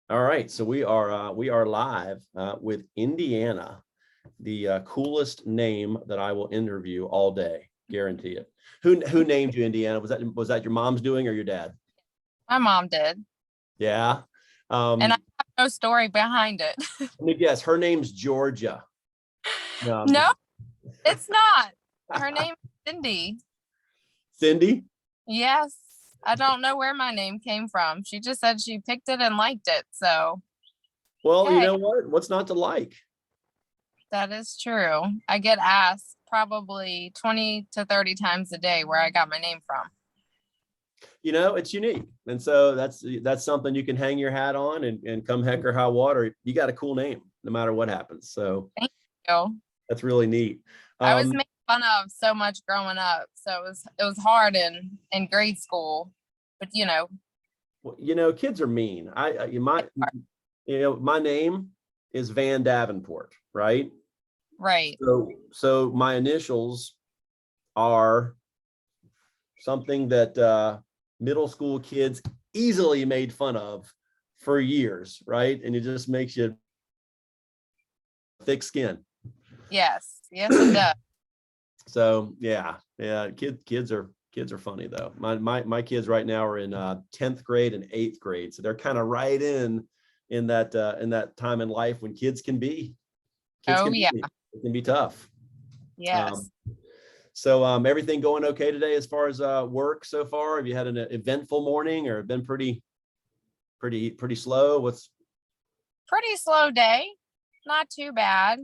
All right, so we are live with Indiana, the coolest name that I will interview all day, guarantee it. Who named you Indiana? Was that your mom's doing or your dad? My mom did. Yeah. And I Um, have no story behind it. Let me guess. Her name's Georgia. No, I'm No, just it's not. Her name is Cindy. Cindy. Yes. I don't know where my name came from. She just said she picked it and liked it. So, Well, you hey, know what? What's not to like? that is true. I get asked probably 20 to 30 times a day where I got my name from. It's unique, and so that's something you can hang your hat on, and come heck or high water, you got a cool name no matter what happens. So Thank you. that's really neat. I was Um, made fun of so much growing up. So it was hard in grade school. But kids are mean. My name is Van Davenport, right? right. So my initials are something that middle school kids easily made fun of for years, right? And it just makes you thick skin. Yes. Yes, it does. So yeah, kids are funny though. My kids right now are in 10th grade and 8th grade, so they're kind of right in that time in life when kids can be Oh, yeah. it can be tough. Yes. So everything going okay today as far as work so far? Have you had an eventful morning, or been pretty slow? What's Pretty slow day. Not too bad.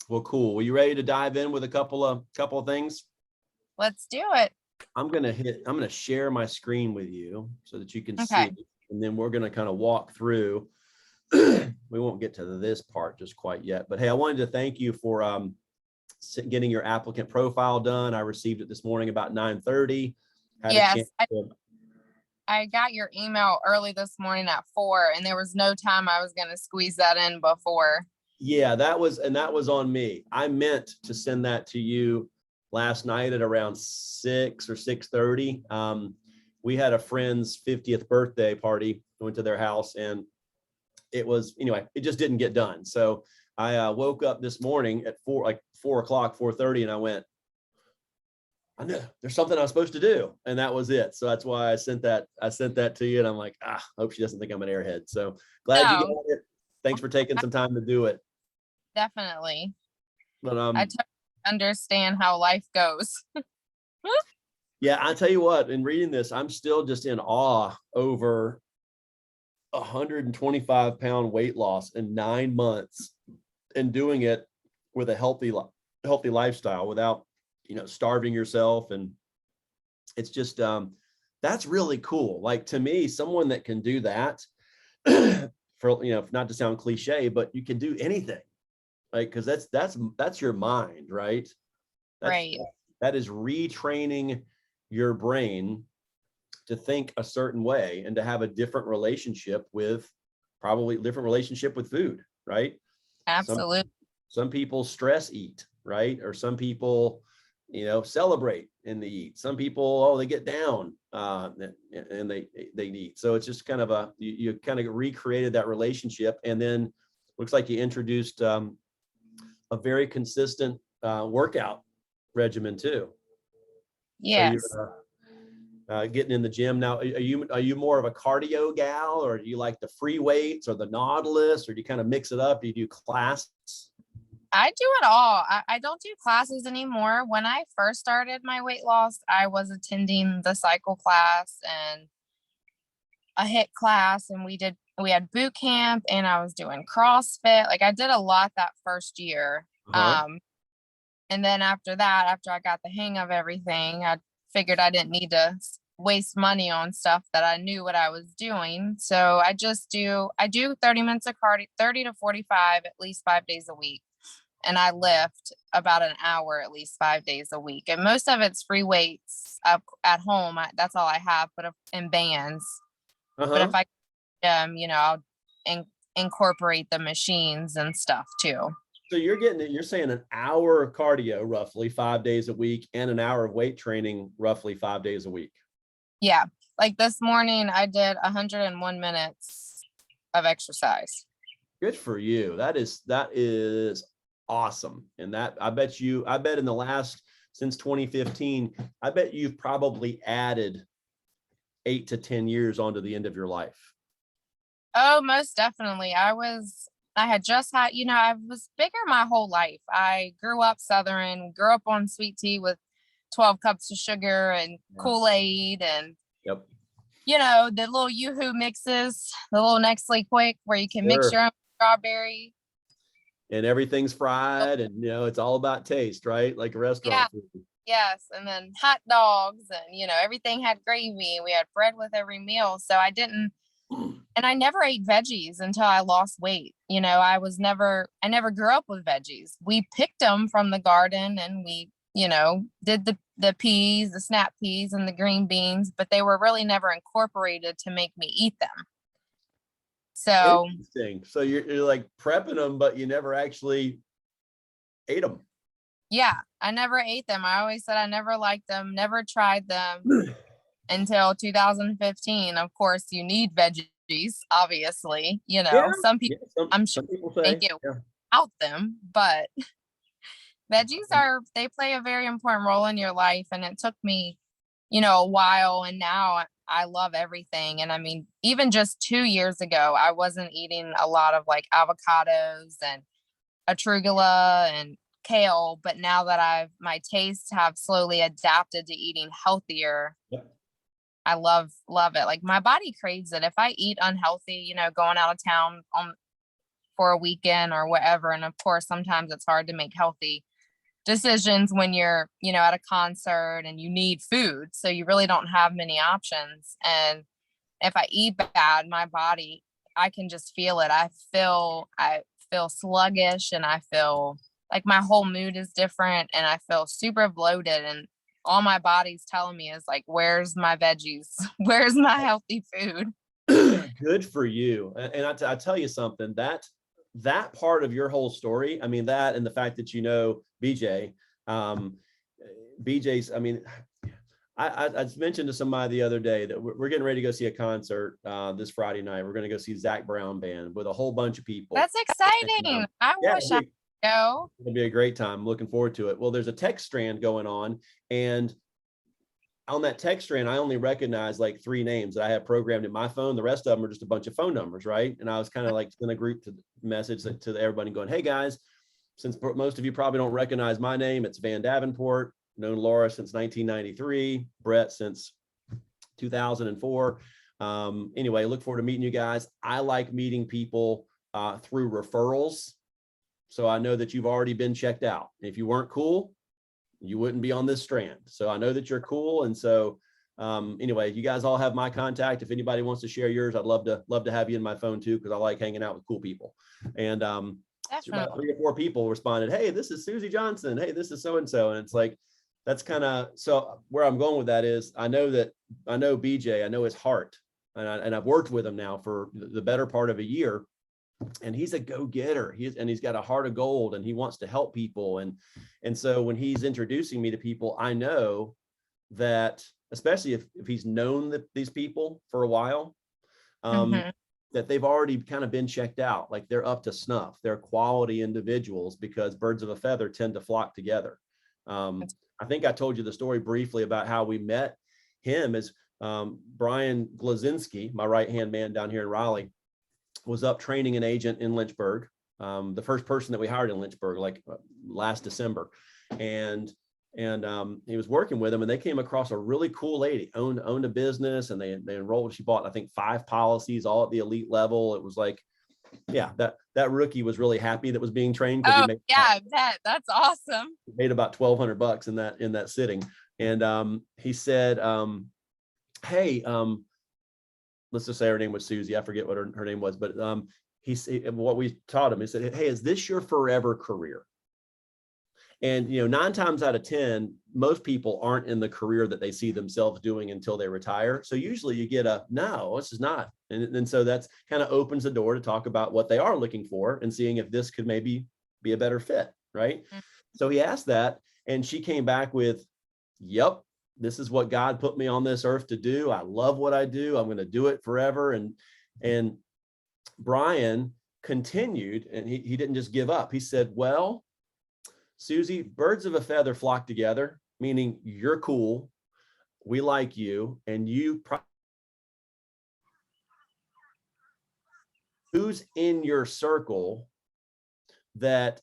Well, cool. Well, you ready to dive in with a couple of things? Let's do it. I'm gonna share my screen with you so that you can Okay. see, and then we're gonna kind of walk through. We won't get to this part just quite yet, but hey, I wanted to thank you for getting your applicant profile done. I received it this morning about 9:30. Had a chance Yes. to, I got your email early this morning at 4, and there was no time I was going to squeeze that in before. yeah, that was on me. I meant to send that to you last night at around 6 or 6:30. We had a friend's 50th birthday party. I went to their house, and it just didn't get done. So I woke up this morning at 4:00, 4:30, and I went, I know there's something I was supposed to do, and that was it. So that's why I sent that to you, and I'm like, hope she doesn't think I'm an airhead. So glad you got No, it. Thanks for taking some time to do it. definitely. But I totally understand how life goes. yeah, I tell you what, in reading this, I'm still just in awe over 125-pound weight loss in 9 months, and doing it with a healthy lifestyle without starving yourself. And it's just that's really cool. Like, to me, someone that can do that for not to sound cliche, but you can do anything, like, because that's your mind, right? Right. That is retraining your brain to think a certain way and to have a different relationship with food, right? Absolutely. Some people stress eat, right? Or some people celebrate and they eat. Some people, they get down and they eat. So it's just kind of you kind of recreated that relationship, and then looks like you introduced a very consistent workout regimen too. So Yes. you're getting in the gym now. Are you more of a cardio gal, or do you like the free weights or the Nautilus, or do you kind of mix it up? Do you do classes? I do it all. I don't do classes anymore. When I first started my weight loss, I was attending the cycle class and a HIIT class, and we had boot camp, and I was doing CrossFit. Like, I did a lot that first year. Uh-huh. And then after that, after I got the hang of everything, I figured I didn't need to waste money on stuff that I knew what I was doing. So I do 30 minutes of cardio, 30 to 45, at least 5 days a week. And I lift about an hour, at least 5 days a week. And most of it's free weights up at home. That's all I have, but in bands. But if Uh-huh. I'll incorporate the machines and stuff too. So you're saying an hour of cardio roughly 5 days a week, and an hour of weight training roughly 5 days a week. Yeah. Like this morning, I did 101 minutes of exercise. Good for you. That is awesome. And that I bet in the last, since 2015, I bet you've probably added 8 to 10 years onto the end of your life. Oh, most definitely. I had just had, I was bigger my whole life. I grew up Southern, grew up on sweet tea with 12 cups of sugar and Kool-Aid and, Yep. the little Yoo-hoo mixes, the little Nestle Quick where you can mix Sure. your own strawberry. And everything's fried and, it's all about taste, right? Like a restaurant food. Yes. And then hot dogs and, everything had gravy. We had bread with every meal. So I never ate veggies until I lost weight. I never grew up with veggies. We picked them from the garden and we, did the peas, the snap peas and the green beans, but they were really never incorporated to make me eat them. So interesting. So you're like prepping them, but you never actually ate them. Yeah, I never ate them. I always said I never liked them, never tried them until 2015. Of course, you need veggies, obviously. Some people, I'm sure, some people say, they get without them, but veggies they play a very important role in your life. And it took me, a while. And now I love everything. And I mean, even just 2 years ago, I wasn't eating a lot of like avocados and arugula and kale, but now that my tastes have slowly adapted to eating healthier, I love it. Like my body craves it. If I eat unhealthy, going out of town for a weekend or whatever, and of course sometimes it's hard to make healthy decisions when you're, at a concert and you need food, so you really don't have many options. And if I eat bad, my body, I can just feel it. I feel sluggish and I feel like my whole mood is different and I feel super bloated and all my body's telling me is like, where's my veggies? Where's my healthy food? Good for you. And I tell you something, that part of your whole story, I mean, that and the fact that BJ, BJ's, I mean, I mentioned to somebody the other day that we're getting ready to go see a concert this Friday night. We're going to go see Zach Brown Band with a whole bunch of people. That's exciting. And, I wish I could go. It'll be a great time. Looking forward to it. Well, there's a text strand going on, and on that text strand, I only recognize like 3 names that I have programmed in my phone. The rest of them are just a bunch of phone numbers, right? And I was kind of like in a group to message to everybody going, hey guys, since most of you probably don't recognize my name, it's Van Davenport. Known Laura since 1993, Brett since 2004. Anyway, look forward to meeting you guys. I like meeting people through referrals. So I know that you've already been checked out. If you weren't cool, you wouldn't be on this strand. So I know that you're cool. And so anyway, you guys all have my contact. If anybody wants to share yours, I'd love to have you in my phone too, because I like hanging out with cool people. And about 3 or 4 people responded, hey, this is Susie Johnson. Hey, this is so-and-so. And it's like, that's kind of, so where I'm going with that is I know BJ, I know his heart, and I've worked with him now for the better part of a year, and he's a go-getter. He's got a heart of gold, and he wants to help people. And so when he's introducing me to people, I know that, especially if he's known these people for a while, that they've already kind of been checked out. Like they're up to snuff. They're quality individuals, because birds of a feather tend to flock together. I think I told you the story briefly about how we met him. As Brian Glazinski, my right-hand man down here in Raleigh, was up training an agent in Lynchburg, the first person that we hired in Lynchburg, like last December. And he was working with him, and they came across a really cool lady, owned a business, and they enrolled. She bought, I think, 5 policies, all at the elite level. It was like, yeah, that rookie was really happy that was being trained. Oh, yeah, I bet. That's awesome. He made about $1,200 in that sitting. And he said, hey, let's just say her name was Susie. I forget what her name was, but what we taught him, he said, hey, is this your forever career? And 9 times out of 10, most people aren't in the career that they see themselves doing until they retire. So usually you get no, this is not. And so that's kind of opens the door to talk about what they are looking for and seeing if this could maybe be a better fit, right? So he asked that, and she came back with, yep, this is what God put me on this earth to do. I love what I do. I'm going to do it forever. And Brian continued, and he didn't just give up. He said, well, Susie, birds of a feather flock together, meaning you're cool. We like you, and who's in your circle that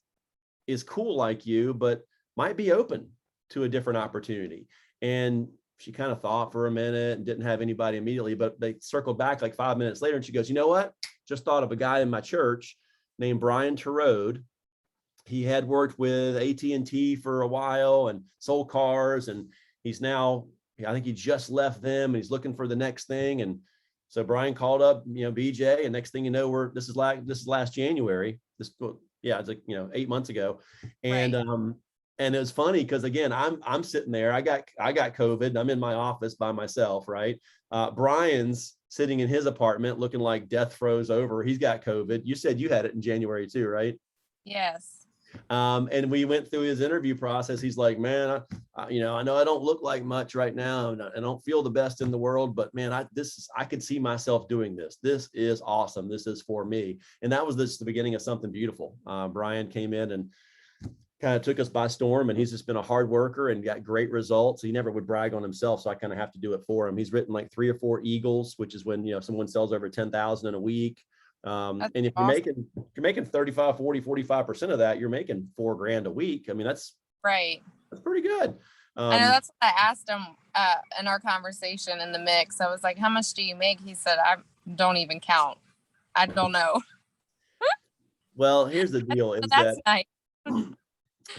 is cool like you, but might be open to a different opportunity. And she kind of thought for a minute and didn't have anybody immediately, but they circled back like 5 minutes later and she goes, you know what? Just thought of a guy in my church named Brian Terode. He had worked with AT&T for a while and sold cars, and he's now, I think he just left them and he's looking for the next thing. And so Brian called up, BJ, and next thing you know, this is last January. It's like 8 months ago, and right. And it was funny because again, I'm sitting there. I got COVID. I'm in my office by myself, right? Brian's sitting in his apartment looking like death froze over. He's got COVID. You said you had it in January too, right? Yes. And we went through his interview process. He's like, man, I know I don't look like much right now, and I don't feel the best in the world, but man, I could see myself doing this. This is awesome. This is for me. And that was the beginning of something beautiful. Brian came in and kind of took us by storm, and he's just been a hard worker and got great results. He never would brag on himself, so I kind of have to do it for him. He's written like 3 or 4 Eagles, which is when someone sells over 10,000 in a week. And if awesome. you're making 35, 40, 45% of that, you're making $4,000 a week. I mean, that's right. That's pretty good. I know that's what I asked him in our conversation in the mix. I was like, how much do you make? He said, I don't even count. I don't know. Well, here's the deal is that's that nice.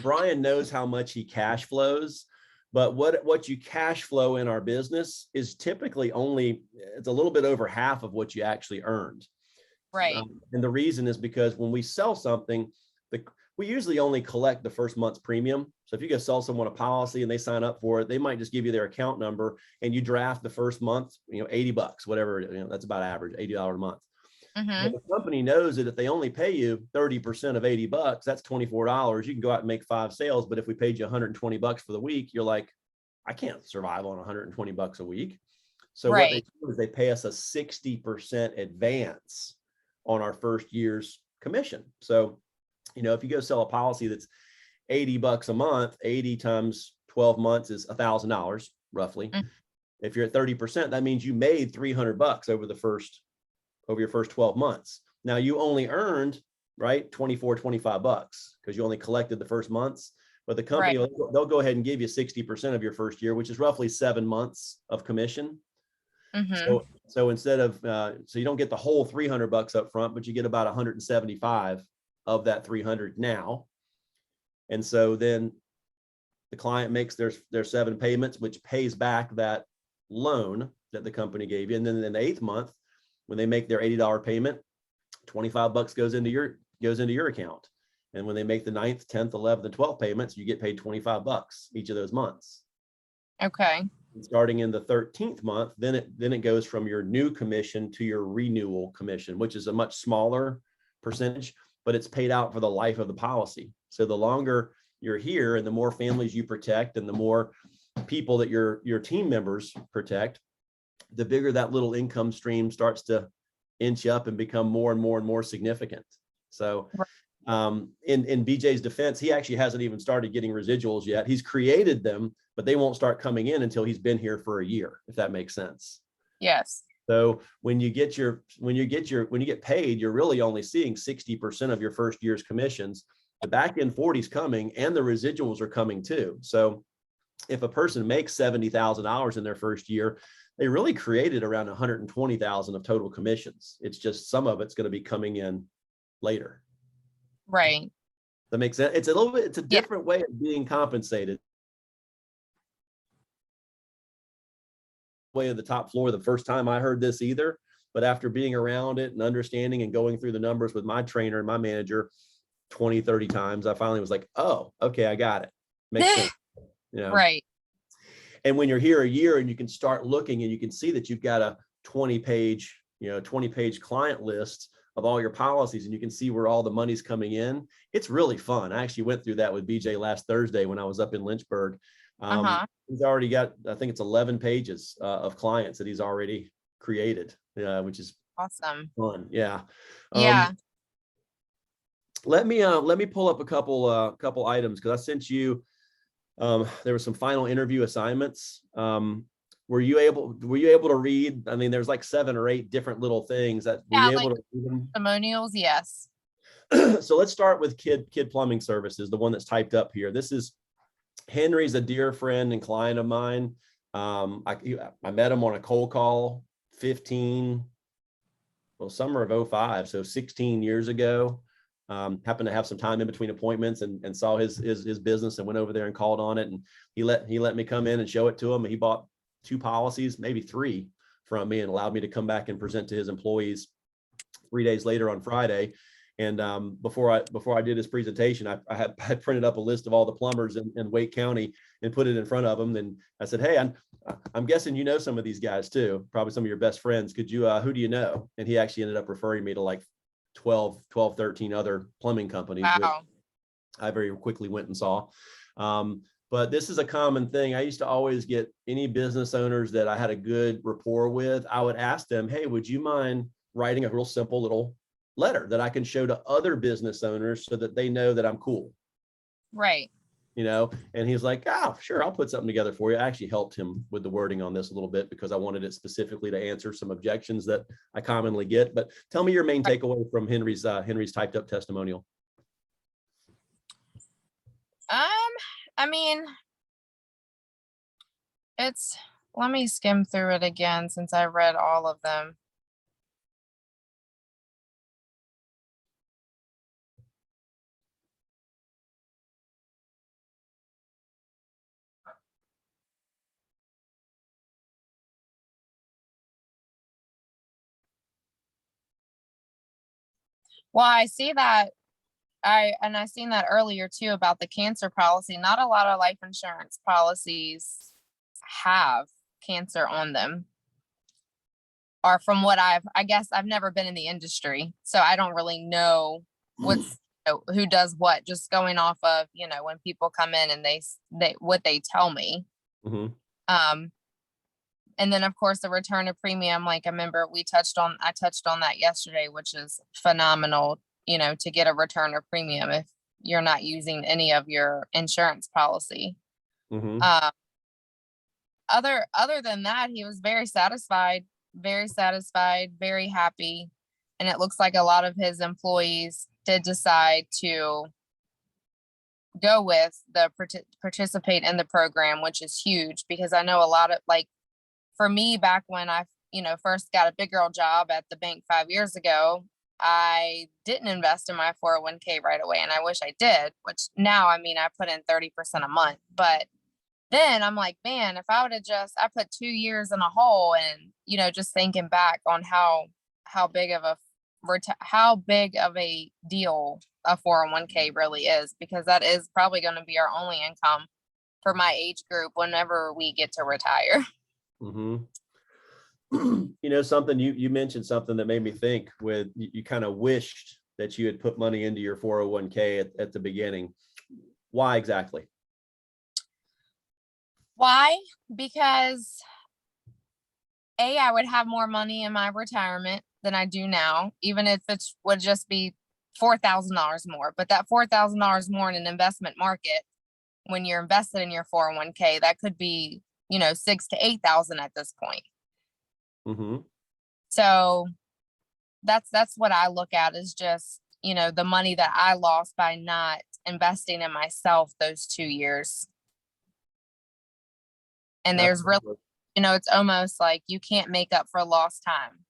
Brian knows how much he cash flows, but what you cash flow in our business is typically it's a little bit over half of what you actually earned. Right. And the reason is because when we sell something, we usually only collect the first month's premium. So if you go sell someone a policy and they sign up for it, they might just give you their account number and you draft the first month, $80, whatever, that's about average, $80 a month. Mm-hmm. But the company knows that if they only pay you 30% of $80, that's $24. You can go out and make 5 sales. But if we paid you $120 for the week, you're like, I can't survive on $120 a week. So right. What they do is they pay us a 60% advance on our first year's commission. So, if you go sell a policy that's $80 a month, 80 times 12 months is $1,000 roughly. Mm-hmm. If you're at 30%, that means you made $300 over your first 12 months. Now you only earned, right, $24, $25 because you only collected the first months, but the company, right. they'll go ahead and give you 60% of your first year, which is roughly 7 months of commission. Mm-hmm. So instead of, so you don't get the whole $300 up front, but you get about 175 of that 300 now. And so then the client makes their 7 payments, which pays back that loan that the company gave you. And then in the 8th month, when they make their $80 payment, $25 goes into your account. And when they make the 9th, 10th, 11th, and 12th payments, you get paid $25 each of those months. Okay. And starting in the 13th month, then it goes from your new commission to your renewal commission, which is a much smaller percentage, but it's paid out for the life of the policy. So the longer you're here and the more families you protect and the more people that your team members protect, the bigger that little income stream starts to inch up and become more and more and more significant. So in BJ's defense, he actually hasn't even started getting residuals yet. He's created them, but they won't start coming in until he's been here for a year, if that makes sense. Yes. So when you get paid, you're really only seeing 60% of your first year's commissions. The back end 40's coming and the residuals are coming too. So if a person makes $70,000 in their first year, they really created around 120,000 of total commissions. It's just some of it's going to be coming in later. Right. That makes sense. It's a different way of being compensated. Way of the top floor the first time I heard this either, but after being around it and understanding and going through the numbers with my trainer and my manager 20, 30 times, I finally was like, oh, okay, I got it. Makes sense. Right. And when you're here a year and you can start looking and you can see that you've got a 20-page client list of all your policies and you can see where all the money's coming in, it's really fun. I actually went through that with BJ last Thursday when I was up in Lynchburg. Uh-huh. He's already got, I think it's 11 pages of clients that he's already created, which is Awesome. fun. Yeah. Yeah. Let me pull up a couple items, because I sent you, there were some final interview assignments. Were you able to read? I mean, there's like 7 or 8 different little things that were Yeah, you able like to read them? testimonials, yes. So let's start with Kid Plumbing Services, the one that's typed up here. This is Henry's a dear friend and client of mine. I met him on a cold call summer of 05, so 16 years ago. Happened to have some time in between appointments and saw his business and went over there and called on it. And he let me come in and show it to him. He bought 2 policies, maybe 3 from me, and allowed me to come back and present to his employees 3 days later on Friday. And before I did his presentation, I had printed up a list of all the plumbers in Wake County and put it in front of him. And I said, hey, I'm guessing you know some of these guys too, probably some of your best friends. Could you, who do you know? And he actually ended up referring me to like 12, 13 other plumbing companies, Wow. which I very quickly went and saw. But this is a common thing. I used to always get any business owners that I had a good rapport with. I would ask them, hey, would you mind writing a real simple little letter that I can show to other business owners so that they know that I'm cool? Right. And he's like, oh, sure, I'll put something together for you. I actually helped him with the wording on this a little bit because I wanted it specifically to answer some objections that I commonly get. But tell me your main takeaway from Henry's typed up testimonial. I mean, let me skim through it again since I read all of them. Well, I see that I seen that earlier too about the cancer policy. Not a lot of life insurance policies have cancer on them. Or from what I guess I've never been in the industry, so I don't really know who does what, just going off of, when people come in and they what they tell me. Mm-hmm. And then of course the return of premium, like I remember I touched on that yesterday, which is phenomenal, to get a return of premium if you're not using any of your insurance policy. Mm-hmm. Other than that, he was very satisfied, very happy. And it looks like a lot of his employees did decide to go with participate in the program, which is huge, because I know a lot of, like, for me, back when I, first got a big girl job at the bank 5 years ago, I didn't invest in my 401k right away. And I wish I did, which now, I put in 30% a month. But then I'm like, man, if I would have I put 2 years in a hole, and, just thinking back on how big of a deal a 401k really is, because that is probably going to be our only income for my age group whenever we get to retire. Mm-hmm. Something you mentioned something that made me think. With you kind of wished that you had put money into your 401k at the beginning. Why exactly? Why? Because I would have more money in my retirement than I do now, even if it would just be $4,000 more. But that $4,000 more in an investment market, when you're invested in your 401k, that could be, 6,000 to 8,000 at this point. Mm-hmm. So that's what I look at, is just, the money that I lost by not investing in myself those 2 years. And there's really, it's almost like you can't make up for lost time,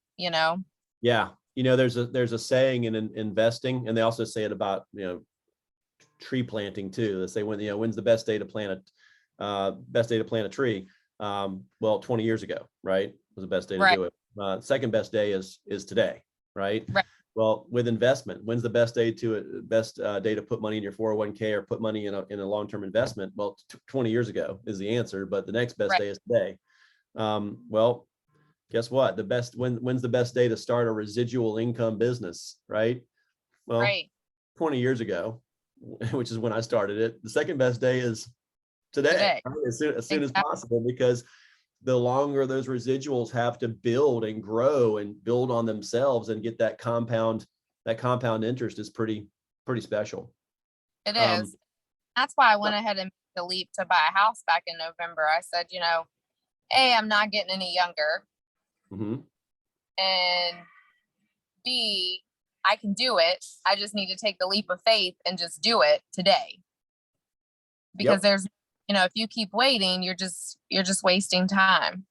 Yeah. There's a saying in investing, and they also say it about, tree planting too. They say, when's the best day to plant a tree? Well, 20 years ago, right? Was the best day to do it. Second best day is today, right? Right. Well, with investment, when's the best day to put money in your 401k or put money in a long-term investment? Well, 20 years ago is the answer, but the next best day is today. Well, guess what? When's the best day to start a residual income business, right? Well, 20 years ago, which is when I started it. The second best day is today, today. right? As soon as Exactly. possible, because the longer those residuals have to build and grow and build on themselves and get that compound interest is pretty special. It Um, is. That's why I went ahead and made the leap to buy a house back in November. I said, A, I'm not getting any younger, mhm. and B, I can do it. I just need to take the leap of faith and just do it today. Because Yep, there's, if you keep waiting, you're just wasting time.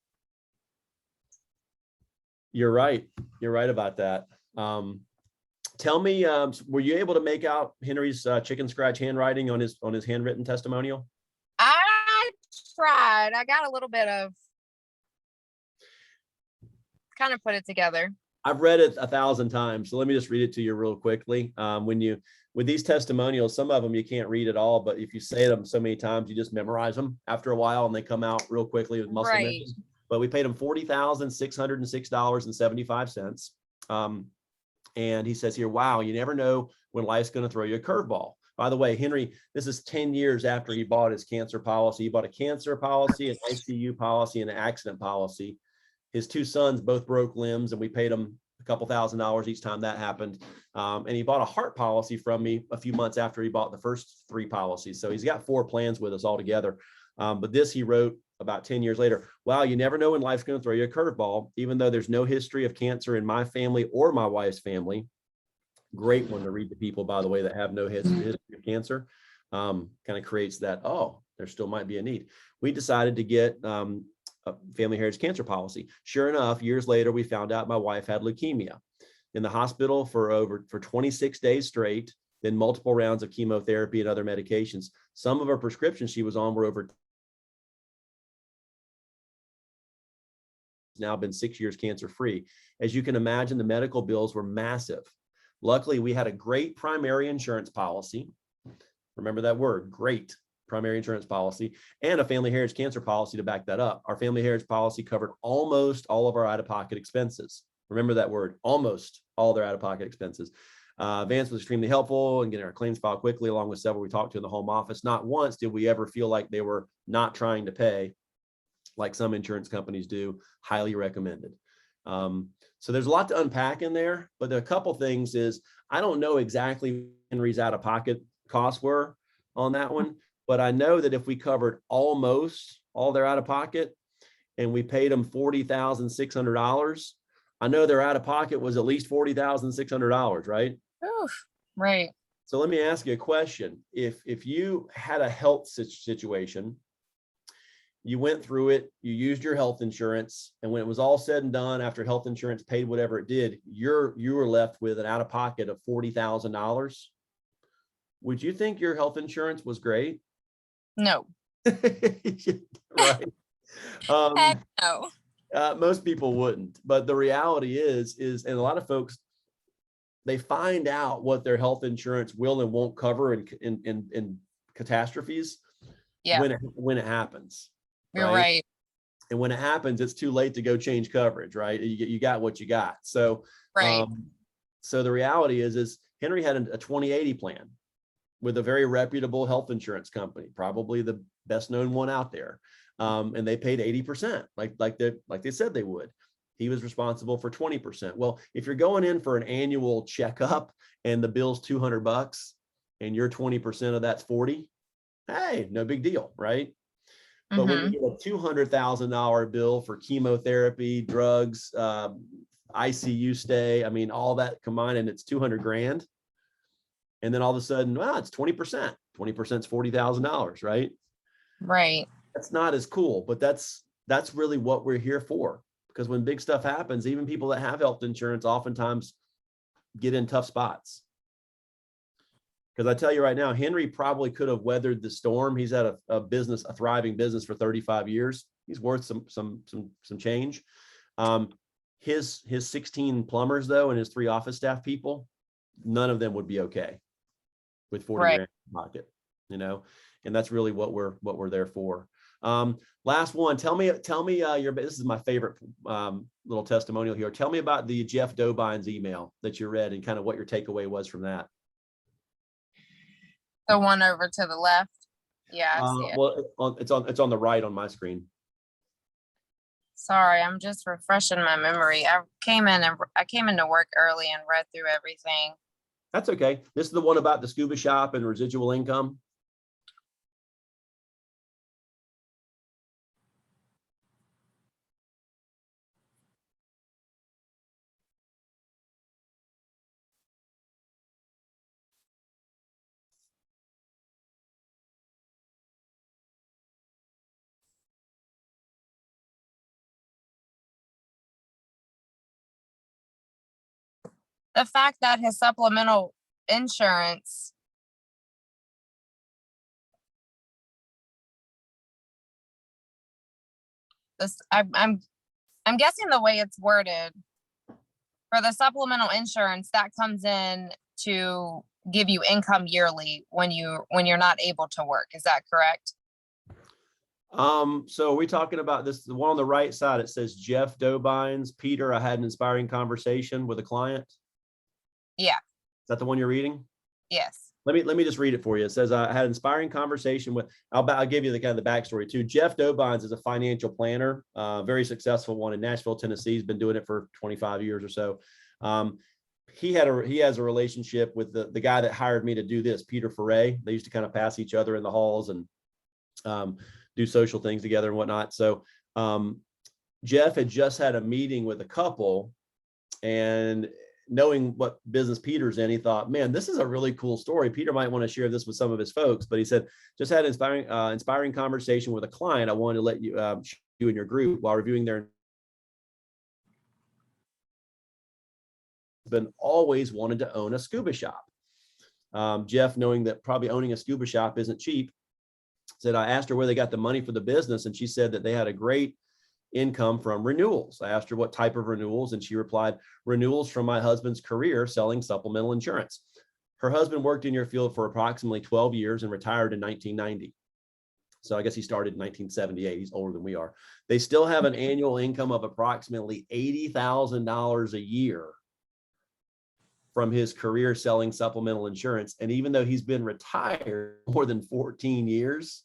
you're right. You're right about that. Tell me, were you able to make out Henry's chicken scratch handwriting on his handwritten testimonial? I tried. I got a little bit of kind of put it together. I've read it 1,000 times, so let me just read it to you real quickly. With these testimonials, some of them you can't read at all, but if you say them so many times, you just memorize them after a while, and they come out real quickly with muscle Right. memory. But we paid him $40,606.75. And he says here, wow, you never know when life's going to throw you a curveball. By the way, Henry, this is 10 years after he bought his cancer policy. He bought a cancer policy, an ICU policy, and an accident policy. His two sons both broke limbs, and we paid him a couple $1,000s each time that happened. And he bought a heart policy from me a few months after he bought the first 3 policies. So he's got 4 plans with us altogether. But this he wrote about 10 years later. Wow, you never know when life's going to throw you a curveball, even though there's no history of cancer in my family or my wife's family. Great one to read to people, by the way, that have no history of cancer. Kind of creates that, oh, there still might be a need. We decided to get a family heritage cancer policy. Sure enough, years later, we found out my wife had leukemia. In the hospital for 26 days straight, then multiple rounds of chemotherapy and other medications. Some of her prescriptions she was on were over now been 6 years cancer free. As you can imagine, the medical bills were massive. Luckily, we had a great primary insurance policy. Remember that word, great primary insurance policy, and a family heritage cancer policy to back that up. Our family heritage policy covered almost all of our out-of-pocket expenses. Remember that word, almost all their out-of-pocket expenses. Vance was extremely helpful in getting our claims filed quickly, along with several we talked to in the home office. Not once did we ever feel like they were not trying to pay, like some insurance companies do. Highly recommended. So there's a lot to unpack in there, but a couple things is, I don't know exactly Henry's out-of-pocket costs were on that one, but I know that if we covered almost all their out-of-pocket and we paid them $40,600, I know their out-of-pocket was at least $40,600, right? Oof, right. So let me ask you a question. If you had a health situation, you went through it, you used your health insurance, and when it was all said and done, after health insurance paid whatever it did, you were left with an out-of-pocket of $40,000. Would you think your health insurance was great? No. Right. Heck no. Most people wouldn't, but the reality is, and a lot of folks, they find out what their health insurance will and won't cover in catastrophes Yeah, when it happens. you're right. And when it happens, it's too late to go change coverage, right? You got what you got. So, Right. So the reality is Henry had a 2080 plan with a very reputable health insurance company, probably the best known one out there. And they paid 80%, like they said they would. He was responsible for 20%. Well, if you're going in for an annual checkup and the bill's $200 and your 20% of that's 40, hey, no big deal, right? But when you get a $200,000 bill for chemotherapy, drugs, ICU stay, I mean, all that combined, and it's 200 grand. And then all of a sudden, well, it's 20%. 20% is $40,000, right? Right. That's not as cool, but that's really what we're here for. Because when big stuff happens, even people that have health insurance oftentimes get in tough spots. Because I tell you right now, Henry probably could have weathered the storm. He's had a thriving business for 35 years. He's worth some change. His 16 plumbers though, and his 3 office staff people, none of them would be okay with 40 grand in the pocket, and that's really what we're there for. Last one, tell me this is my favorite little testimonial here. Tell me about the Jeff Dobine's email that you read and kind of what your takeaway was from that. The one over to the left. Yeah, I see it. Well, it's on the right on my screen. Sorry, I'm just refreshing my memory. I came into work early and read through everything. That's okay. This is the one about the scuba shop and residual income. The fact that his supplemental insurance, I'm guessing the way it's worded for the supplemental insurance that comes in to give you income yearly when you're not able to work. Is that correct? So are we talking about this, the one on the right side? It says Jeff Dobines, Peter, I had an inspiring conversation with a client. Yeah. Is that the one you're reading? Yes. Let me just read it for you. It says, I had an inspiring conversation with, I'll give you the kind of the backstory too. Jeff Dobines is a financial planner, very successful one in Nashville, Tennessee. He's been doing it for 25 years or so. He has a relationship with the guy that hired me to do this, Peter Foray. They used to kind of pass each other in the halls and do social things together and whatnot. So Jeff had just had a meeting with a couple, and knowing what business Peter's in, he thought, man, this is a really cool story. Peter might want to share this with some of his folks. But he said, just had an inspiring conversation with a client. I wanted to let you you and your group while reviewing their been always wanted to own a scuba shop. Jeff, knowing that probably owning a scuba shop isn't cheap, said, I asked her where they got the money for the business, and she said that they had a great income from renewals. I asked her what type of renewals, and she replied, renewals from my husband's career selling supplemental insurance. Her husband worked in your field for approximately 12 years and retired in 1990. So I guess he started in 1978. He's older than we are. They still have an annual income of approximately $80,000 a year from his career selling supplemental insurance. And even though he's been retired more than 14 years,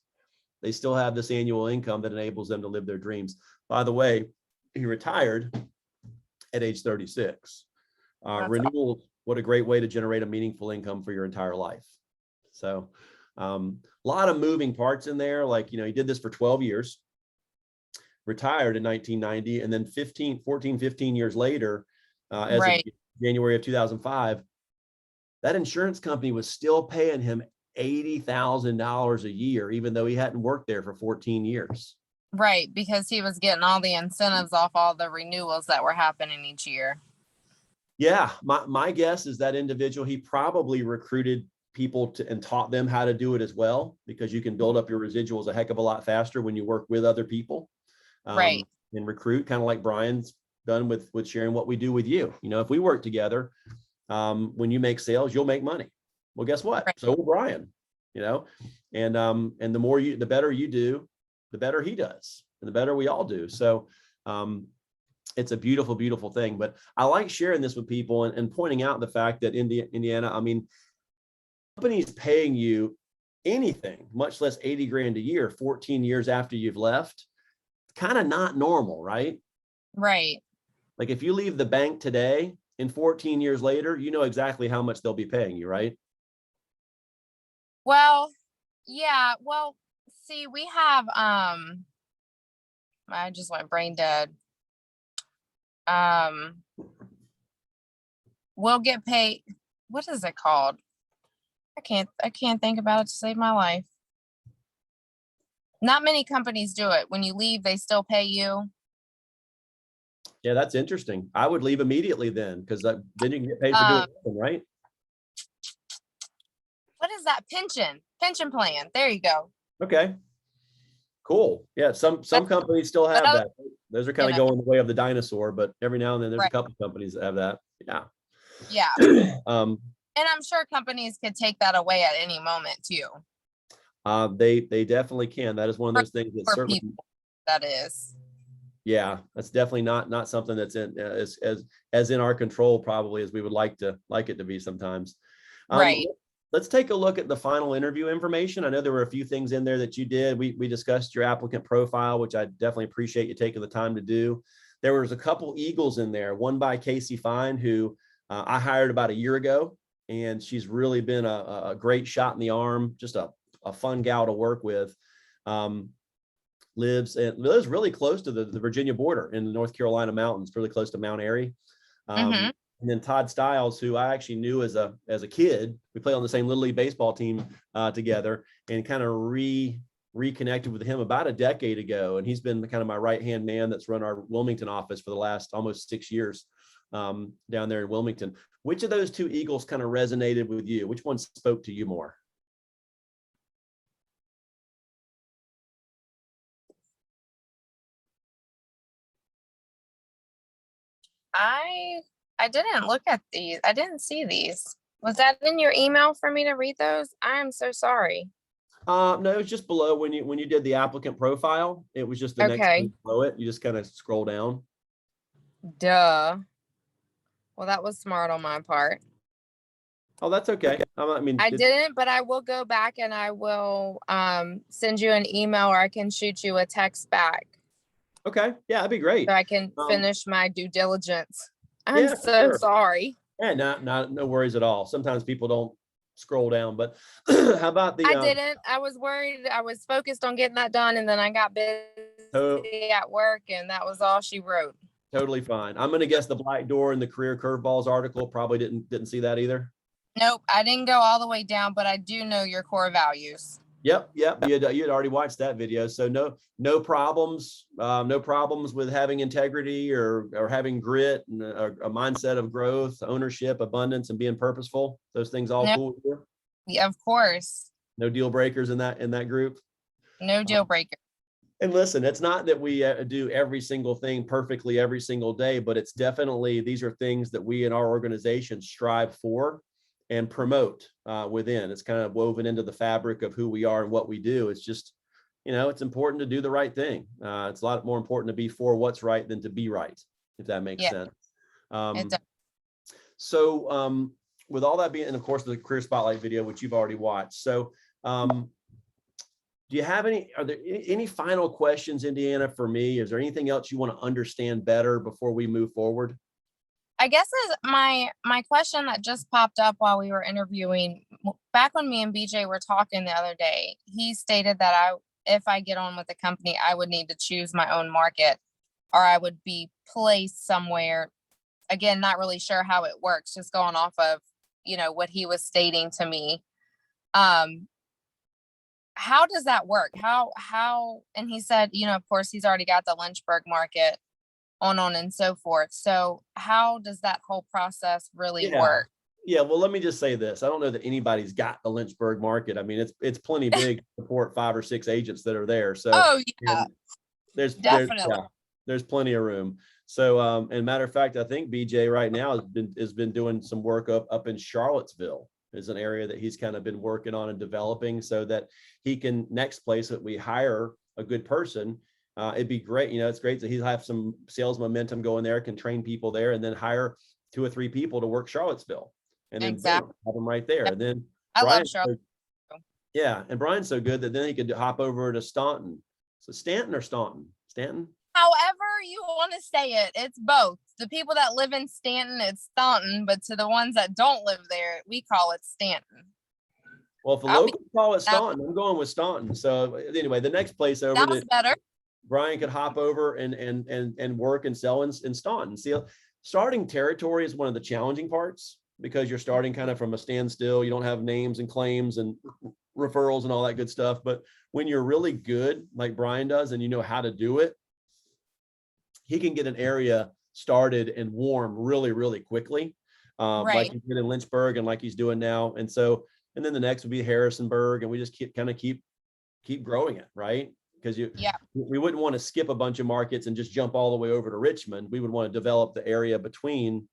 they still have this annual income that enables them to live their dreams. By the way, he retired at age 36. Renewals, what a great way to generate a meaningful income for your entire life. So a lot of moving parts in there. Like, he did this for 12 years, retired in 1990, and then 15 years later, as of January of 2005, that insurance company was still paying him $80,000 a year, even though he hadn't worked there for 14 years. Right, because he was getting all the incentives off all the renewals that were happening each year. Yeah, my guess is that individual, he probably recruited people and taught them how to do it as well, because you can build up your residuals a heck of a lot faster when you work with other people. Right. And recruit, kind of like Brian's done with sharing what we do with you. If we work together, when you make sales, you'll make money. Well, guess what? Right. So will Brian, and the better you do, the better he does, and the better we all do. So it's a beautiful, beautiful thing. But I like sharing this with people and pointing out the fact that Indiana, companies paying you anything, much less 80 grand a year, 14 years after you've left, kind of not normal, right? Right. Like if you leave the bank today and 14 years later, you know exactly how much they'll be paying you, right? Well, yeah. Well, see, we have, I just went brain dead. We'll get paid. What is it called? I can't think about it to save my life. Not many companies do it. When you leave, they still pay you. Yeah, that's interesting. I would leave immediately then, because then you can get paid for doing nothing, right? What is that? Pension plan. There you go. Okay. Cool. Yeah, some companies still have that. Those are kind of going the way of the dinosaur, but every now and then there's a couple companies that have that. Yeah. Yeah. And I'm sure companies could take that away at any moment too. They definitely can. That is one of those things that certainly people, that is. Yeah, that's definitely not something that's in as in our control probably as we would like it to be sometimes. Right. let's take a look at the final interview information. I know there were a few things in there that you did. We discussed your applicant profile, which I definitely appreciate you taking the time to do. There was a couple Eagles in there, one by Casey Fine, who I hired about a year ago, and she's really been a great shot in the arm, just a fun gal to work with. Lives really close to the Virginia border in the North Carolina mountains, really close to Mount Airy. Mm-hmm. And then Todd Stiles, who I actually knew as a kid, we played on the same Little League baseball team together, and kind of reconnected with him about a decade ago. And he's been kind of my right-hand man that's run our Wilmington office for the last almost 6 years down there in Wilmington. Which of those two Eagles kind of resonated with you? Which one spoke to you more? I didn't look at these. I didn't see these. Was that in your email for me to read those? I am so sorry. No, it was just below when you did the applicant profile. It was just the next Okay. page below it. You just kind of scroll down. Duh. Well, that was smart on my part. Oh, that's okay. I mean, I didn't, but I will go back and I will send you an email, or I can shoot you a text back okay. Yeah, that'd be great. so I can finish my due diligence. I'm Yeah, so sure. sorry. Yeah, no worries at all. Sometimes people don't scroll down, but how about the? I didn't. I was worried. I was focused on getting that done, and then I got busy at work, and that was all she wrote. Totally fine. I'm going to guess the Black Door in the Career Curveballs article probably didn't see that either. Nope, I didn't go all the way down, but I do know your core values. Yep. You had already watched that video, so no problems. No problems with having integrity or having grit and a mindset of growth, ownership, abundance, and being purposeful. Those things all Nope. cool with you? Yeah, of course. No deal breakers in that group. No deal breaker. And listen, it's not that we do every single thing perfectly every single day, but it's definitely, these are things that we in our organization strive for and promote within. It's kind of woven into the fabric of who we are and what we do. It's just, it's important to do the right thing. It's a lot more important to be for what's right than to be right, if that makes sense. So with all that being, and of course the Career Spotlight video, which you've already watched. So do you have are there any final questions, Indiana, for me? Is there anything else you want to understand better before we move forward? I guess is my question that just popped up while we were interviewing, back when me and BJ were talking the other day, he stated that if I get on with the company, I would need to choose my own market, or I would be placed somewhere. Again, not really sure how it works, just going off of, what he was stating to me. How does that work? How, and he said, of course he's already got the Lynchburg market on and so forth. So how does that whole process really work? Yeah, well, let me just say this. I don't know that anybody's got the Lynchburg market. I mean, it's plenty big to support 5 or 6 agents that are there. So there's definitely there's plenty of room. So and matter of fact, I think BJ right now has been doing some work up in Charlottesville. Is an area that he's kind of been working on and developing so that he can, next place that we hire a good person, it'd be great. It's great that he'll have some sales momentum going there, can train people there, and then hire 2 or 3 people to work Charlottesville, and then boom, have them right there. And then I love Charlottesville. Yeah, and Brian's so good that then he could hop over to Staunton. So Stanton or Staunton? Stanton? However you want to say it, it's both. The people that live in Stanton, it's Staunton, but to the ones that don't live there, we call it Stanton. Well, if the locals call it Staunton, I'm going with Staunton. So anyway, the next place over that better. Brian could hop over and work and sell in Staunton. See, starting territory is one of the challenging parts because you're starting kind of from a standstill. You don't have names and claims and referrals and all that good stuff. But when you're really good, like Brian does, and you know how to do it, he can get an area started and warm really, really quickly, like he did in Lynchburg and like he's doing now. And then the next would be Harrisonburg, and we just keep growing it, right? Because we wouldn't want to skip a bunch of markets and just jump all the way over to Richmond. We would want to develop the area between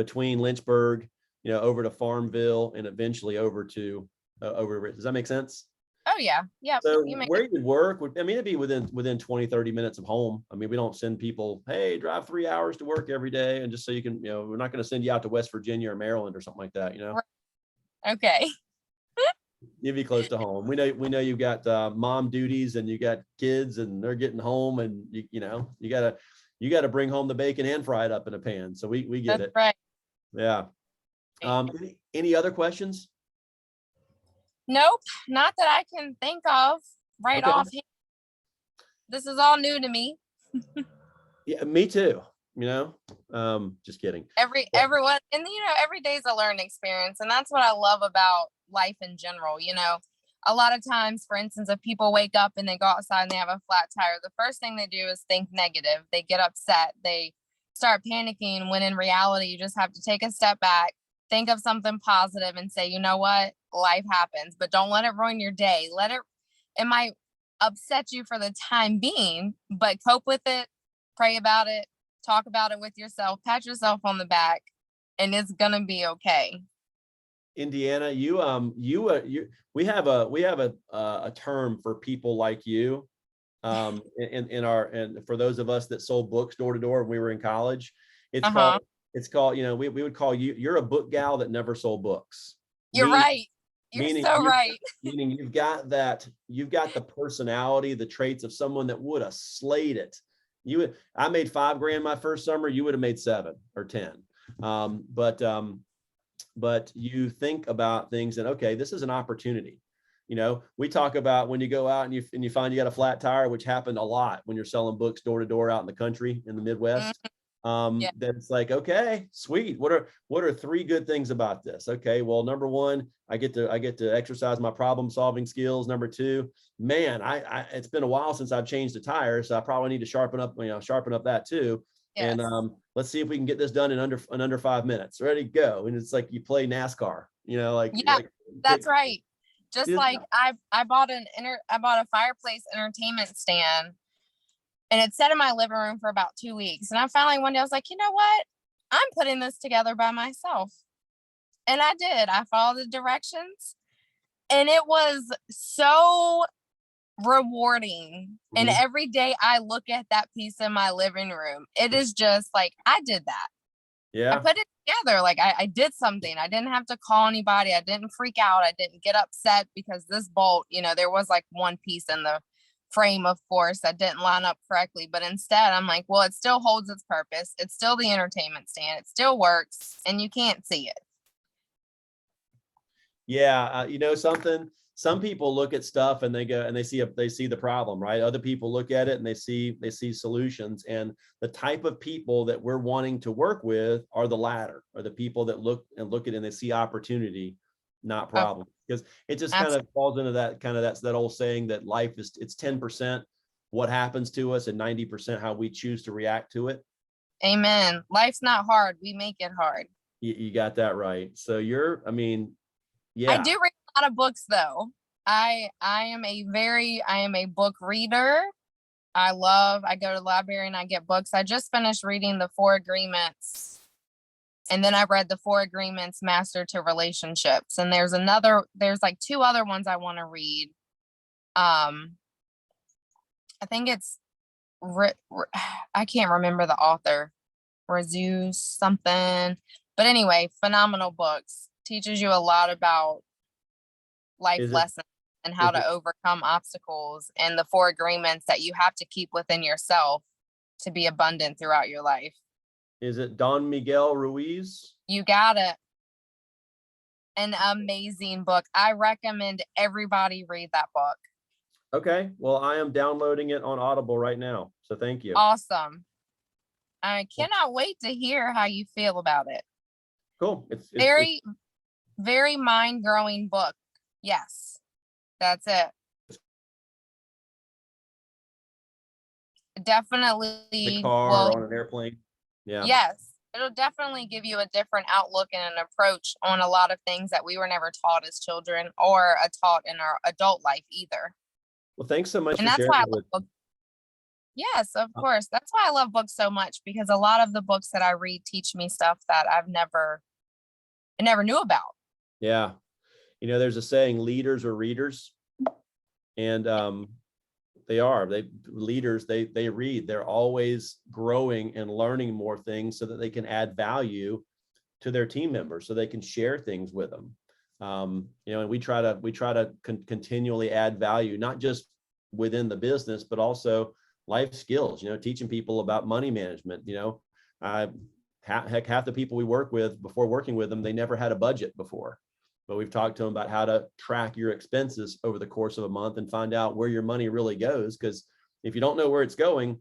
Lynchburg, over to Farmville, and eventually over to does that make sense? Oh yeah. So where you work it'd be within 20, 30 minutes of home. I mean, we don't send people, hey, drive 3 hours to work every day, and just so you can, we're not going to send you out to West Virginia or Maryland or something like that, Okay. You'd be close to home. We know you've got mom duties and you got kids and they're getting home and you gotta bring home the bacon and fry it up in a pan. So we get That's it. right. Yeah. Any other questions? Nope, not that I can think of right Okay. off. This is all new to me. Yeah, me too. Just kidding. Everyone, and every day is a learning experience, and that's what I love about life in general. A lot of times, for instance, if people wake up and they go outside and they have a flat tire, the first thing they do is think negative. They get upset. They start panicking, when in reality, you just have to take a step back, think of something positive and say, you know what, life happens, but don't let it ruin your day. It might upset you for the time being, but cope with it, pray about it, talk about it with yourself, pat yourself on the back, and it's gonna be okay. Indiana, we have a term for people like you, and for those of us that sold books door to door when we were in college, it's called, we would call you're a book gal that never sold books. You're right. You're so right. Meaning you've got the personality, the traits of someone that would have slayed it. I made $5,000 my first summer. You would have made 7 or 10. But you think about things and, okay, this is an opportunity. We talk about when you go out and you find you got a flat tire, which happened a lot when you're selling books door to door out in the country, in the Midwest. Yeah. That's like, okay, sweet. What are 3 good things about this? Okay, well, number 1, I get to exercise my problem solving skills. Number 2, man, it's been a while since I've changed a tire, so I probably need to sharpen up that too. Yes. And let's see if we can get this done in under 5 minutes. Ready, go. And it's like you play NASCAR, that's right. Just like I bought a fireplace entertainment stand, and it sat in my living room for about 2 weeks. And I finally one day I was like, you know what? I'm putting this together by myself. And I did. I followed the directions, and it was so rewarding. And every day I look at that piece in my living room, it is just like, I did that. Yeah. I put it together. Like I did something. I didn't have to call anybody. I didn't freak out. I didn't get upset because this bolt, there was like one piece in the frame, of course, that didn't line up correctly. But instead, I'm like, well, it still holds its purpose. It's still the entertainment stand. It still works, and you can't see it. Yeah, something. Some people look at stuff and they go and they see the problem, right? Other people look at it and they see solutions. And the type of people that we're wanting to work with are the latter, are the people that look at it and they see opportunity, not problem. Because it just kind of falls into that old saying that life it's 10% what happens to us and 90% how we choose to react to it. Amen. Life's not hard. We make it hard. You got that right. So yeah. I do read a lot of books though. I am a book reader. I go to the library and I get books. I just finished reading the 4 Agreements. And then I read the 4 Agreements Master to Relationships. And there's like 2 other ones I want to read. I think it's I can't remember the author. Razuz something. But anyway, phenomenal books. Teaches you a lot about life lessons and how to overcome obstacles, and the 4 agreements that you have to keep within yourself to be abundant throughout your life. Is it Don Miguel Ruiz? You got it. An amazing book. I recommend everybody read that book. Okay. Well, I am downloading it on Audible right now. So thank you. Awesome. I cannot wait to hear how you feel about it. Cool. It's very mind-growing book. Yes, that's it. Definitely. The car or on an airplane. Yeah. Yes, it'll definitely give you a different outlook and an approach on a lot of things that we were never taught as children or taught in our adult life either. Well, thanks so much. And that's why I love books. Yes, of course. That's why I love books so much, because a lot of the books that I read teach me stuff that I never knew about. Yeah. There's a saying, leaders are readers. And leaders read. They're always growing and learning more things so that they can add value to their team members, so they can share things with them. And we try to continually add value, not just within the business, but also life skills, teaching people about money management. Half the people we work with, before working with them, they never had a budget before, but we've talked to them about how to track your expenses over the course of a month and find out where your money really goes. Because if you don't know where it's going,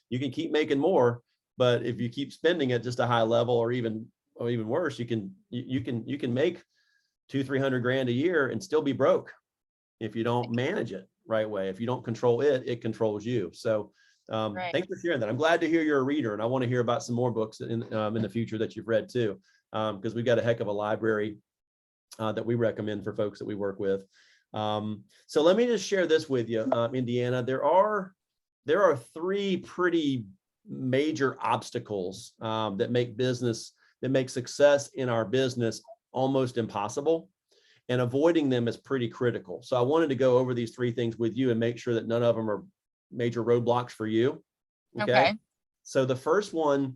you can keep making more, but if you keep spending at just a high level, or even worse, you can make 200-300 grand a year and still be broke if you don't manage it right way. If you don't control it, it controls you. So thanks for sharing that. I'm glad to hear you're a reader, and I want to hear about some more books in the future that you've read too, because we've got a heck of a library that we recommend for folks that we work with. So let me just share this with you, Indiana. There are 3 pretty major obstacles that make success in our business almost impossible, and avoiding them is pretty critical. So I wanted to go over these 3 things with you and make sure that none of them are major roadblocks for you. Okay. So the first one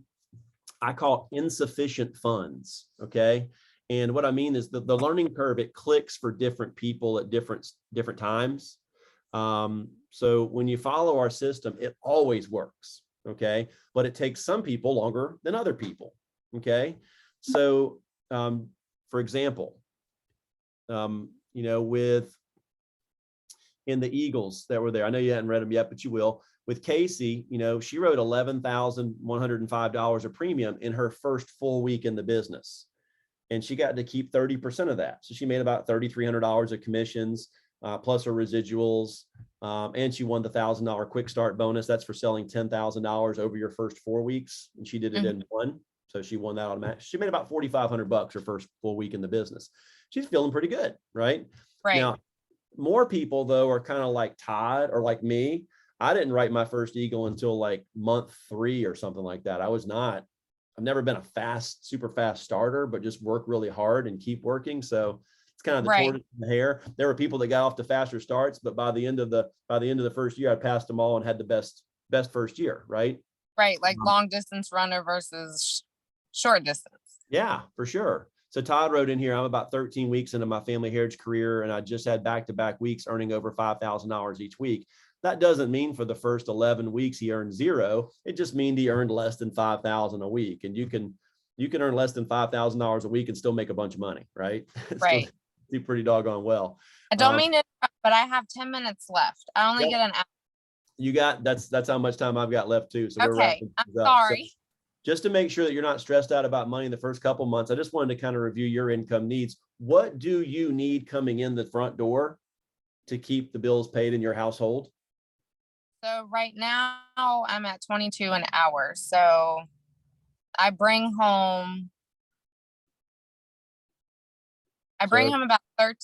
I call insufficient funds. Okay. And what I mean is the learning curve, it clicks for different people at different times. So when you follow our system, it always works. Okay. But it takes some people longer than other people. Okay. So, for example, with in the Eagles that were there, I know you hadn't read them yet, but you will. With Casey, she wrote $11,105 of premium in her first full week in the business, and she got to keep 30% of that. So she made about $3,300 of commissions, plus her residuals, and she won the $1,000 quick start bonus. That's for selling $10,000 over your first 4 weeks, and she did it in one. So she won that automatically. She made about $4,500 her first full week in the business. She's feeling pretty good, right? Now, more people though are kind of like Todd or like me. I didn't write my first Eagle until like month 3 or something like that. I've never been a super fast starter, but just work really hard and keep working. So it's kind of the tortoise and the hare. There were people that got off to faster starts, but by the end of the first year, I passed them all and had the best first year, right? Right, like long distance runner versus short distance. Yeah, for sure. So Todd wrote in here, I'm about 13 weeks into my family heritage career, and I just had back-to-back weeks earning over $5,000 each week. That doesn't mean for the first 11 weeks he earned 0. It just means he earned less than $5,000 a week. And you can earn less than $5,000 a week and still make a bunch of money, right? Right. Still do pretty doggone well. I don't mean it, but I have 10 minutes left. I only get an hour. You got, that's how much time I've got left too. So we're wrapping things up. Sorry. So just to make sure that you're not stressed out about money in the first couple months, I just wanted to kind of review your income needs. What do you need coming in the front door to keep the bills paid in your household? So right now I'm at 22 an hour. So I bring home about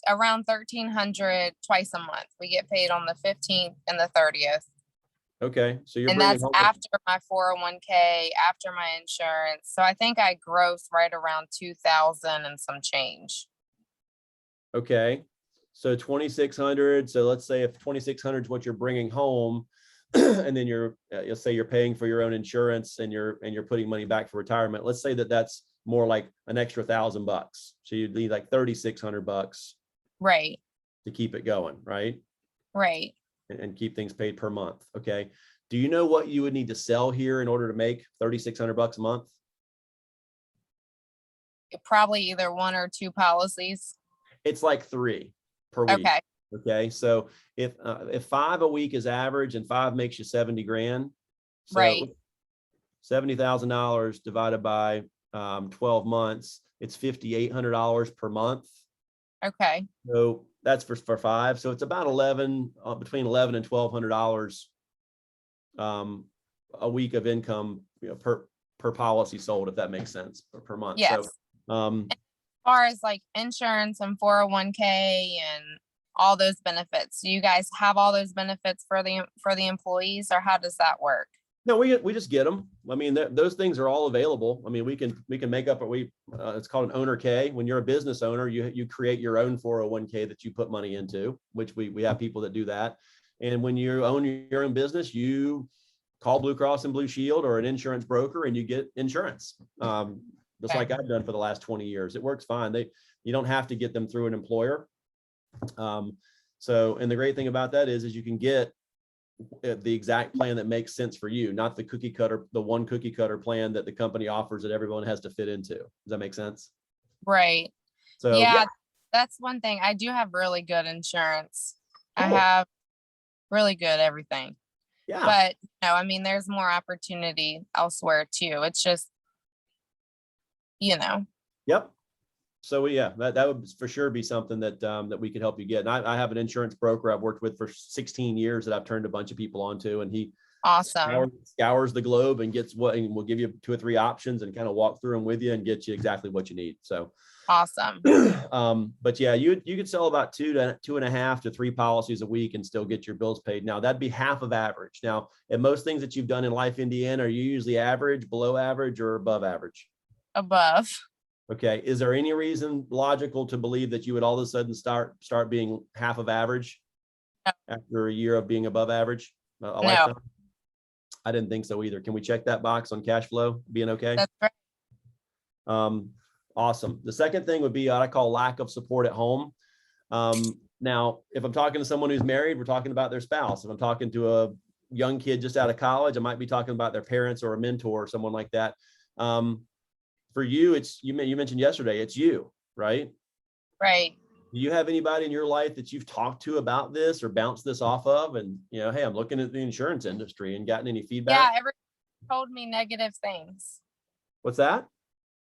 around 1,300 twice a month. We get paid on the 15th and the 30th. Okay, so you're and bringing that's home after my 401k, after my insurance. So I think I gross right around 2,000 and some change. Okay, so 2,600. So let's say if 2,600 is what you're bringing home, and then you'll say you're paying for your own insurance and you're putting money back for retirement. Let's say that that's more like an extra $1,000. So you'd need like $3,600, right, to keep it going, right? Right. And keep things paid per month. Okay. Do you know what you would need to sell here in order to make $3,600 a month? Probably either 1 or 2 policies. It's like 3 per week. Okay. Okay. So if 5 a week is average and 5 makes you 70 grand. So right. $70,000 divided by 12 months, it's $5,800 per month. Okay. So that's for 5. So it's about between $1,100 and $1,200 a week of income, per policy sold, if that makes sense, per month. Yes. So, as far as like insurance and 401k and all those benefits, do you guys have all those benefits for the employees, or how does that work? No, we just get them. I mean, those things are all available. I mean, we can make up it's called an owner K. When you're a business owner, you create your own 401k that you put money into, which we have people that do that. And when you own your own business, you call Blue Cross and Blue Shield or an insurance broker and you get insurance. just like I've done for the last 20 years. It works fine. You don't have to get them through an employer. And the great thing about that is you can get the exact plan that makes sense for you, not the one cookie cutter plan that the company offers that everyone has to fit into. Does that make sense? Right. So yeah, that's one thing. I do have really good insurance. Cool. I have really good everything. Yeah. But I mean, there's more opportunity elsewhere too. It's just, Yep. So that would for sure be something that we could help you get. And I have an insurance broker I've worked with for 16 years that I've turned a bunch of people onto, and he awesome scours the globe and gets and we'll give you 2 or 3 options and kind of walk through them with you and get you exactly what you need. So awesome. But yeah, you could sell about 2.5 to 3 policies a week and still get your bills paid. Now that'd be half of average. Now, at most things that you've done in Life Indiana, are you usually average, below average, or above average? Above. Okay. Is there any reason logical to believe that you would all of a sudden start being half of average after a year of being above average? A lifetime? I didn't think so either. Can we check that box on cash flow being okay? That's right. Awesome. The second thing would be what I call lack of support at home. Now, if I'm talking to someone who's married, we're talking about their spouse. If I'm talking to a young kid just out of college, I might be talking about their parents or a mentor or someone like that. For you, you mentioned yesterday, it's you, right? Right. Do you have anybody in your life that you've talked to about this or bounced this off of? And, hey, I'm looking at the insurance industry, and gotten any feedback? Yeah, everyone told me negative things. What's that?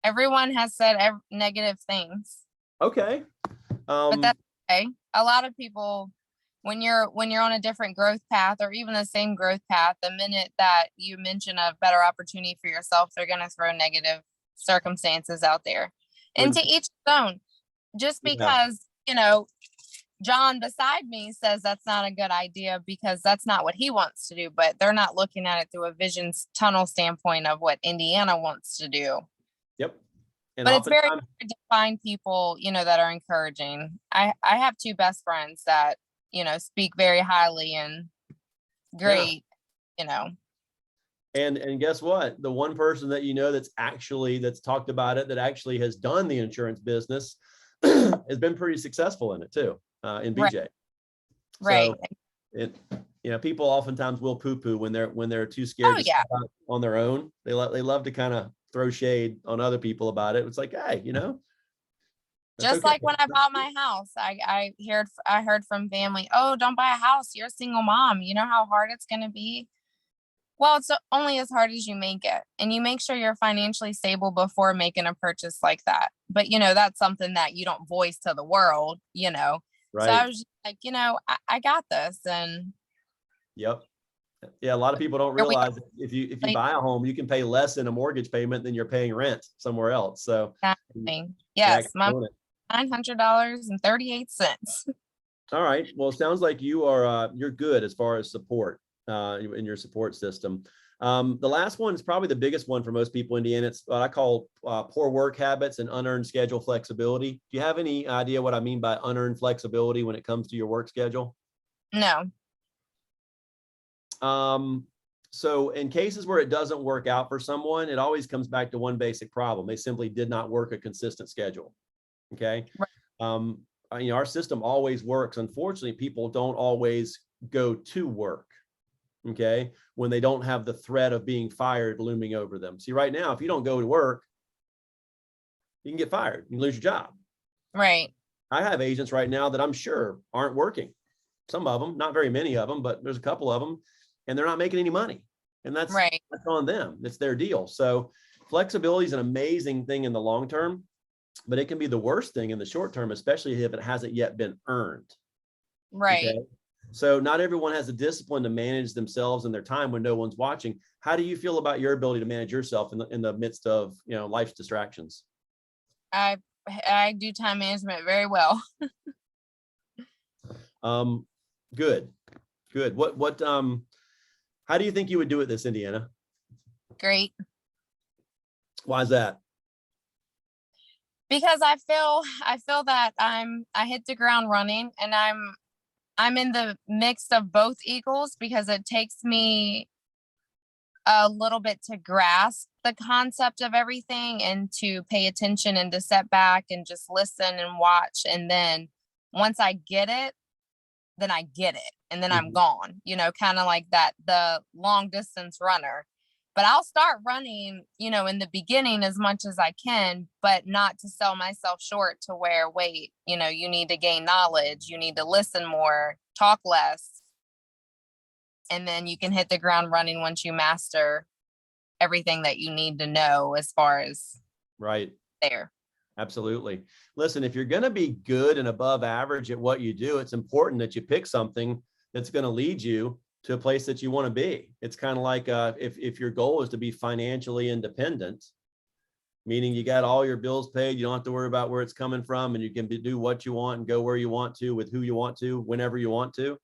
Everyone has said negative things. Okay. But that's okay. A lot of people, when you're on a different growth path or even the same growth path, the minute that you mention a better opportunity for yourself, they're going to throw negative circumstances out there. And to each his own. Just because, John beside me says that's not a good idea because that's not what he wants to do, but they're not looking at it through a vision tunnel standpoint of what Indiana wants to do. Yep. And but it's very hard to find people, that are encouraging. I have 2 best friends that, speak very highly and great, And guess what? The one person that that's talked about it, that actually has done the insurance business has been pretty successful in it too, in BJ. Right. So people oftentimes will poo-poo when they're too scared to step out on their own. They love to kind of throw shade on other people about it. It's like, hey, just okay. Like when I bought my house, I heard from family, oh, don't buy a house. You're a single mom. You know how hard it's going to be. Well, it's only as hard as you make it, and you make sure you're financially stable before making a purchase like that. But, that's something that you don't voice to the world, Right. So I was just like, I got this. And yep. Yeah. A lot of people don't realize if you buy a home, you can pay less in a mortgage payment than you're paying rent somewhere else. So exactly. Yes. My $900.38. All right. Well, it sounds like you're good as far as support in your support system. The last one is probably the biggest one for most people in Indiana. It's what I call poor work habits and unearned schedule flexibility. Do you have any idea what I mean by unearned flexibility when it comes to your work schedule? No. So in cases where it doesn't work out for someone, it always comes back to one basic problem. They simply did not work a consistent schedule. Okay. Right. Our system always works. Unfortunately, people don't always go to work. Okay. When they don't have the threat of being fired looming over them. See, right now, if you don't go to work, you can get fired. You can lose your job. Right. I have agents right now that I'm sure aren't working. Some of them, not very many of them, but there's a couple of them, and they're not making any money. And that's on them. It's their deal. So flexibility is an amazing thing in the long term, but it can be the worst thing in the short term, especially if it hasn't yet been earned. Right. Okay? So not everyone has the discipline to manage themselves and their time when no one's watching. How do you feel about your ability to manage yourself in the midst of, life's distractions? I do time management very well. Good. How do you think you would do it this, Indiana? Great. Why is that? Because I feel that I hit the ground running, and I'm in the mix of both eagles, because it takes me a little bit to grasp the concept of everything and to pay attention and to sit back and just listen and watch. And then once I get it, then I get it. And then I'm Mhm. gone, kind of like that, the long distance runner. But I'll start running, in the beginning as much as I can, but not to sell myself short to where, wait, you need to gain knowledge, you need to listen more, talk less, and then you can hit the ground running once you master everything that you need to know as far as Right. there. Absolutely. Listen, if you're going to be good and above average at what you do, it's important that you pick something that's going to lead you to a place that you want to be. It's kind of like if your goal is to be financially independent, meaning you got all your bills paid, you don't have to worry about where it's coming from, and you can do what you want and go where you want to with who you want to, whenever you want to.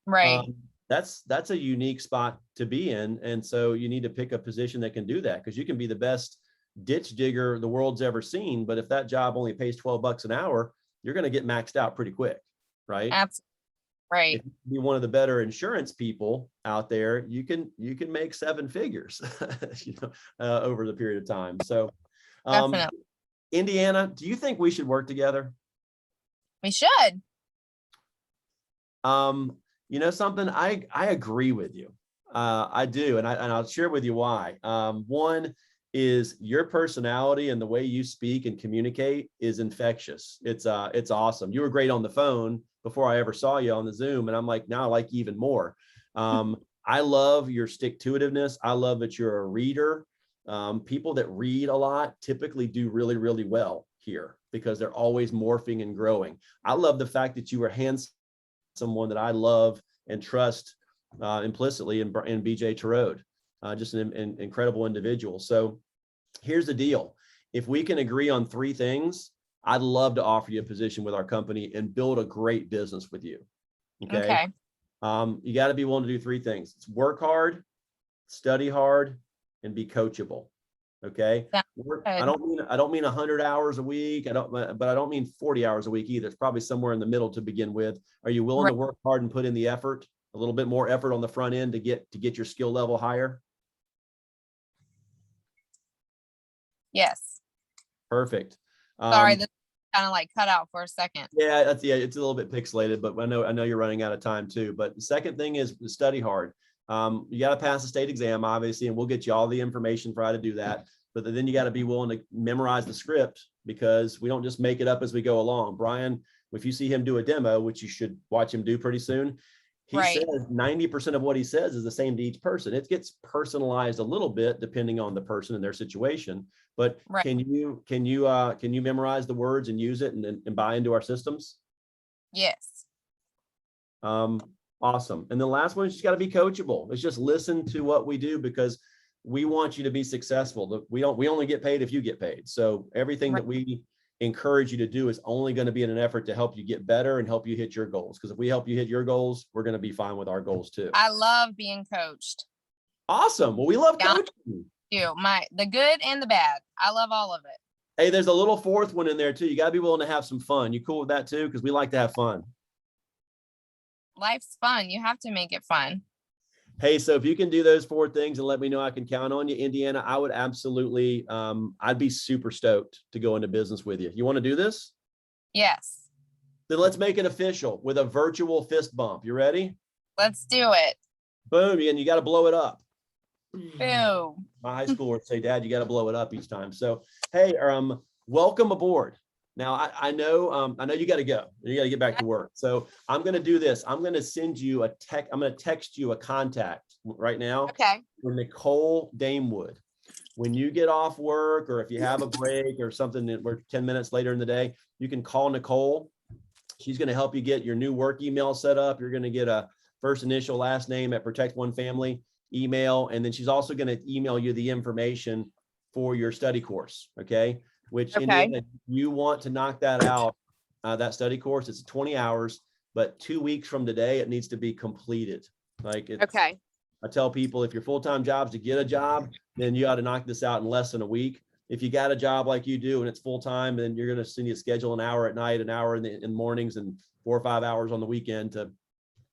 Right. That's a unique spot to be in. And so you need to pick a position that can do that, because you can be the best ditch digger the world's ever seen. But if that job only pays $12 an hour, you're going to get maxed out pretty quick, right? Absolutely. Right. If you be one of the better insurance people out there, you can make seven figures, over the period of time. So, Definitely. Indiana, do you think we should work together? We should. Something, I agree with you. I do, and I'll share with you why. One is your personality and the way you speak and communicate is infectious. It's awesome. You were great on the phone before I ever saw you on the Zoom, and I'm like, now I like you even more. I love your stick-to-itiveness. I love that you're a reader. People that read a lot typically do really, really well here because they're always morphing and growing. I love the fact that you were hands someone that I love and trust implicitly in BJ Terode, just an incredible individual. So here's the deal. If we can agree on three things, I'd love to offer you a position with our company and build a great business with you. Okay. You got to be willing to do three things. It's work hard, study hard, and be coachable. Okay. I don't mean 100 hours a week. But I don't mean 40 hours a week either. It's probably somewhere in the middle to begin with. Are you willing to work hard and put in the effort, a little bit more effort on the front end to get your skill level higher? Yes. Perfect. Sorry, this kind of like cut out for a second. Yeah, it's a little bit pixelated, but I know you're running out of time too. But the second thing is study hard. You got to pass the state exam, obviously, and we'll get you all the information for how to do that. But then you got to be willing to memorize the script, because we don't just make it up as we go along. Brian, if you see him do a demo, which you should watch him do pretty soon, he says 90% of what he says is the same to each person. It gets personalized a little bit depending on the person and their situation. But can you memorize the words and use it and buy into our systems? Yes. Awesome. And the last one is just got to be coachable. It's just listen to what we do, because we want you to be successful. We only get paid if you get paid. So everything that we encourage you to do is only going to be in an effort to help you get better and help you hit your goals. Because if we help you hit your goals, we're going to be fine with our goals too. I love being coached. Awesome. Well, we love coaching. The good and the bad. I love all of it. Hey, there's a little fourth one in there too. You got to be willing to have some fun. You cool with that too? Because we like to have fun. Life's fun. You have to make it fun. Hey, so if you can do those four things and let me know I can count on you, Indiana, I would absolutely, I'd be super stoked to go into business with you. You want to do this? Yes. Then let's make it official with a virtual fist bump. You ready? Let's do it. Boom. And you got to blow it up. Boom. My high schooler would say, Dad, you got to blow it up each time. So, hey, welcome aboard. Now, I know you got to go. You got to get back to work. So I'm going to do this. I'm going to send you a text. I'm going to text you a contact right now. Okay. For Nicole Damewood. When you get off work, or if you have a break or something that we're 10 minutes later in the day, you can call Nicole. She's going to help you get your new work email set up. You're going to get a first initial, last name at Protect One Family email. And then she's also going to email you the information for your study course. Okay. Which Indiana, you want to knock that out, that study course. It's 20 hours, but 2 weeks from today, it needs to be completed. I tell people, if your full-time job is to get a job, then you ought to knock this out in less than a week. If you got a job like you do and it's full-time, then you're going to send you a schedule an hour at night, an hour in the mornings, and 4 or 5 hours on the weekend to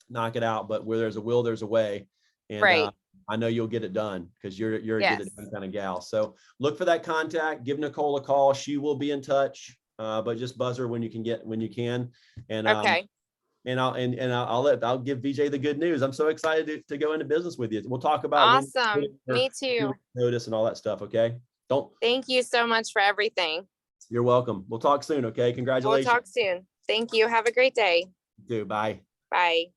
knock it out. But where there's a will, there's a way. And I know you'll get it done because you're a get it Yes. done kind of gal. So look for that contact. Give Nicole a call. She will be in touch. But just buzz her when you can. And Okay. I'll give VJ the good news. I'm so excited to go into business with you. We'll talk about when Awesome. Me too. notice and all that stuff. Okay. Thank you so much for everything. You're welcome. We'll talk soon. Okay. We'll Congratulations. talk soon. Thank you. Have a great day. You too. Bye. Bye.